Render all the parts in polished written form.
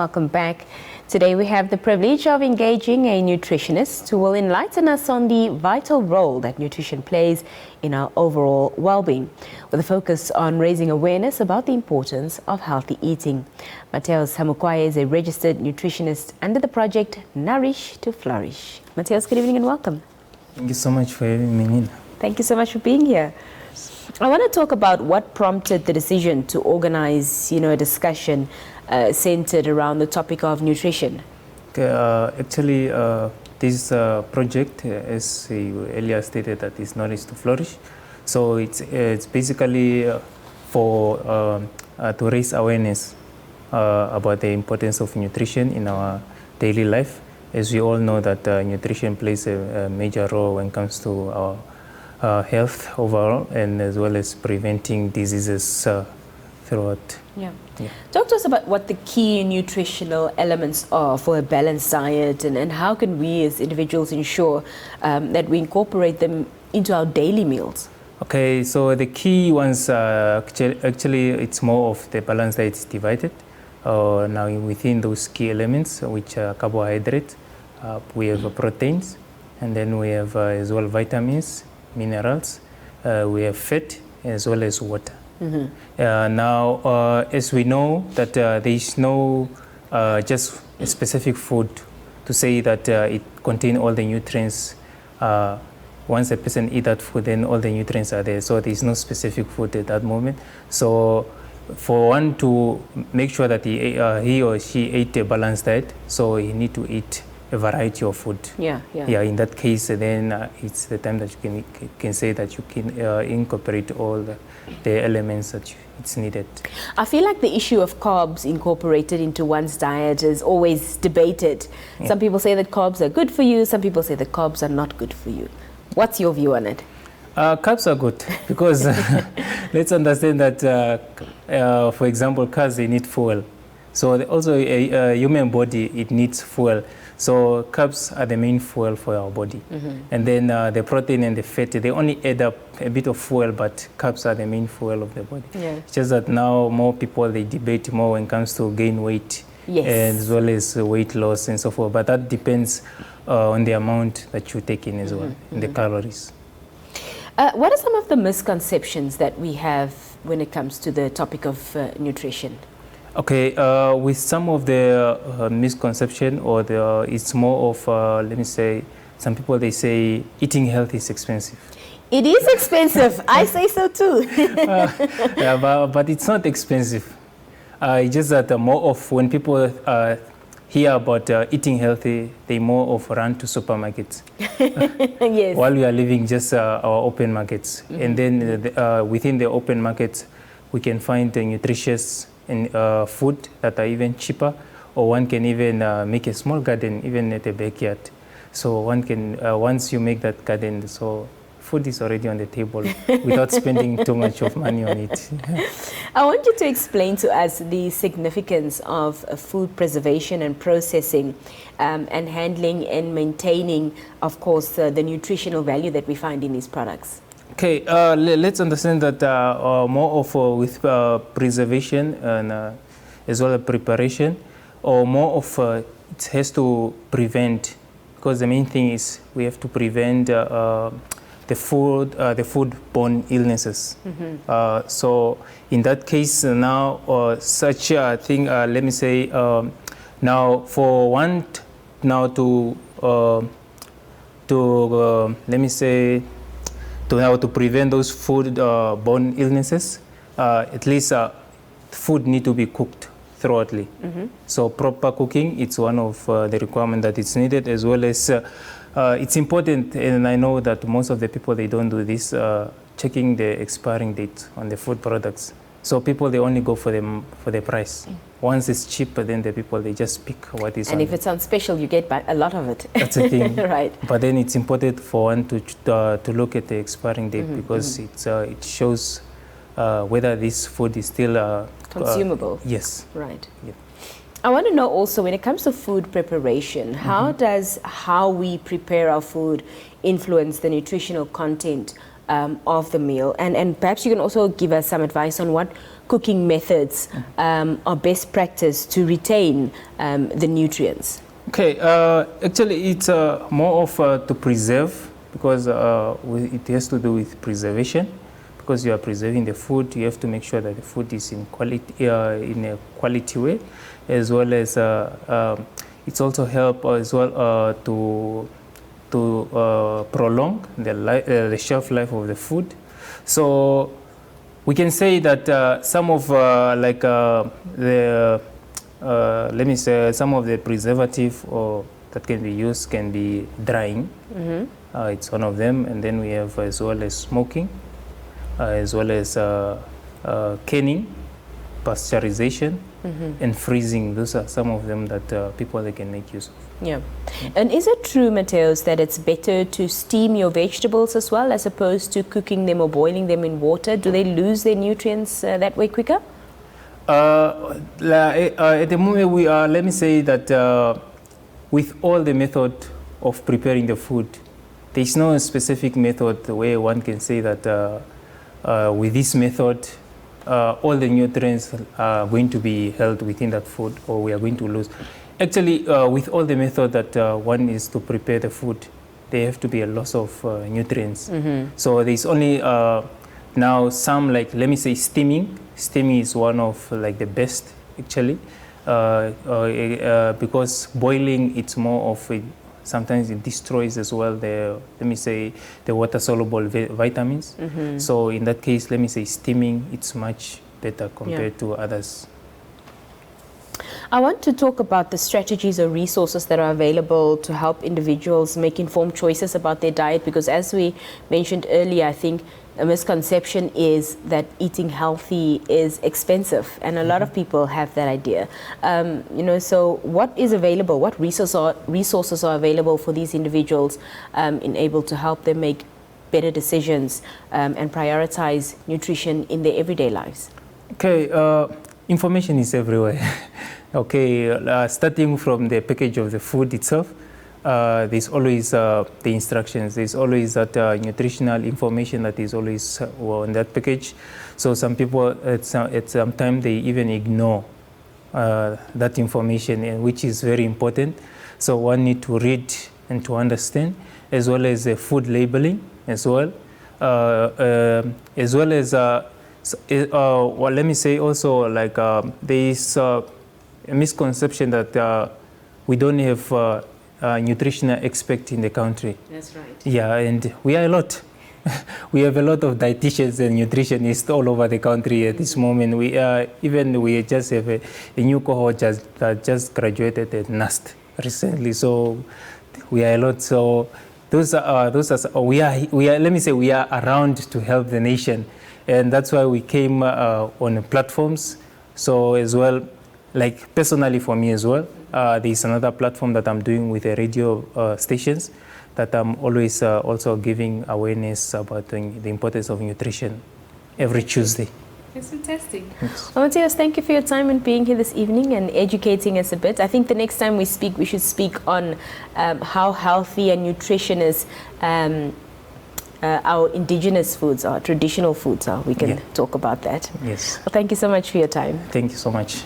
welcome back. Today we have the privilege of engaging a nutritionist who will enlighten us on the vital role that nutrition plays in our overall well-being, with a focus on raising awareness about the importance of healthy eating. Matheus Hamukwaya is a registered nutritionist under the project Nourish to Flourish. Matheus, good evening and welcome. Thank you so much for having me, Nina. Thank you so much for being here. I want to talk about what prompted the decision to organize, a discussion centered around the topic of nutrition. Okay, actually, this project, as you earlier stated, that is Nourish to Flourish. So it's basically for to raise awareness about the importance of nutrition in our daily life. As we all know that nutrition plays a major role when it comes to our health overall, and as well as preventing diseases throughout. Yeah. Talk to us about what the key nutritional elements are for a balanced diet, and how can we as individuals ensure that we incorporate them into our daily meals? Okay, so the key ones, actually it's more of the balance that is divided. Now within those key elements, which are carbohydrates, we have proteins, and then we have as well vitamins, minerals, we have fat, as well as water. Now, as we know that there is no just a specific food to say that it contains all the nutrients. Once a person eats that food, then all the nutrients are there. So there is no specific food at that moment. So for one to make sure that he or she ate a balanced diet, so he need to eat a variety of food. Yeah. In that case, then it's the time that you can say that you can incorporate all the elements that it's needed. I feel like the issue of carbs incorporated into one's diet is always debated. Yeah. Some people say that carbs are good for you. Some people say that carbs are not good for you. What's your view on it? Carbs are good because let's understand that, for example, cars, they need fuel. So also a human body, it needs fuel. So carbs are the main fuel for our body. And then the protein and the fat, they only add up a bit of fuel, but carbs are the main fuel of the body. Yeah. It's just that now more people, they debate more when it comes to gain weight, as well as weight loss and so forth. But that depends on the amount that you take in as well, in the calories. What are some of the misconceptions that we have when it comes to the topic of nutrition? Okay, with some of the misconception, or it's more of, let me say, some people, they say eating healthy is expensive. It is expensive. I say so too. Yeah, but it's not expensive. It's just that more of when people hear about eating healthy, they more of run to supermarkets. Yes. While we are living just our open markets. And then within the open markets, we can find the nutritious food that are even cheaper, or one can even make a small garden even at the backyard. So one can, once you make that garden, so food is already on the table without spending too much of money on it. I want you to explain to us the significance of food preservation and processing, and handling and maintaining, of course, the nutritional value that we find in these products. Okay, let's understand that more of with preservation and as well as preparation, or more of it has to prevent, because the main thing is we have to prevent the food-borne illnesses. So in that case now, such a thing, let me say, now for one now to let me say, to prevent those food-borne illnesses, at least food need to be cooked thoroughly. So proper cooking, it's one of the requirements that is needed, as well as it's important, and I know that most of the people, they don't do this, checking the expiring date on the food products. So people, they only go for the price. Once it's cheap, then the people, they just pick what is. And if it's on special, you get a lot of it. That's the thing. Right. But then it's important for one to look at the expiring date, because it shows whether this food is still consumable. Yes. Right. Yep. I want to know also, when it comes to food preparation, how does how we prepare our food influence the nutritional content of the meal. And perhaps you can also give us some advice on what cooking methods are best practiced to retain the nutrients. Okay, actually it's more of to preserve, because it has to do with preservation. Because you are preserving the food, you have to make sure that the food is in a quality way, as well as it's also help as well to prolong the shelf life of the food. So we can say that some of let me say some of the preservative that can be used can be drying. It's one of them, and then we have as well as smoking, as well as canning, pasteurization, and freezing. Those are some of them that people they can make use of. Yeah. And is it true, Matheus, that it's better to steam your vegetables as well as opposed to cooking them or boiling them in water? Do they lose their nutrients that way quicker? At the moment, we are, let me say that with all the method of preparing the food, there is no specific method where one can say that with this method, all the nutrients are going to be held within that food, or we are going to lose. Actually, with all the method that one is to prepare the food, there have to be a loss of nutrients. So there is only now some, like, let me say steaming. Steaming is one of like the best actually, because boiling it's more of a, sometimes it destroys as well the, let me say, the water soluble vitamins. So in that case, let me say steaming, it's much better compared to others. I want to talk about the strategies or resources that are available to help individuals make informed choices about their diet, because as we mentioned earlier, I think a misconception is that eating healthy is expensive, and a lot of people have that idea. You know, so what is available? What resources are available for these individuals able to help them make better decisions and prioritize nutrition in their everyday lives? Okay, information is everywhere. Okay, starting from the package of the food itself, there's always the instructions. There's always that nutritional information that is always on that package. So some people at some time they even ignore that information, which is very important. So one need to read and to understand, as well as the food labeling as well, as well as well, let me say also, like there is a misconception that we don't have nutritional expert in the country. That's right. Yeah, and we are a lot. We have a lot of dietitians and nutritionists all over the country at this moment. We just have a new cohort that just graduated at NAST recently. So we are a lot. So we are. Let me say we are around to help the nation, and that's why we came on platforms. So as well, like personally for me as well, there's another platform that I'm doing with the radio stations that I'm always also giving awareness about the importance of nutrition every Tuesday. That's fantastic. Well, Matheus, thank you for your time and being here this evening and educating us a bit. I think the next time we speak, we should speak on how healthy and nutritious our indigenous foods are, traditional foods are. We can talk about that. Yes. Well, thank you so much for your time. Thank you so much.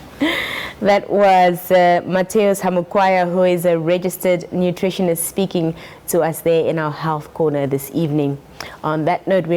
That was Matheus Hamukwaya, who is a registered nutritionist, speaking to us there in our Health Corner this evening. On that note,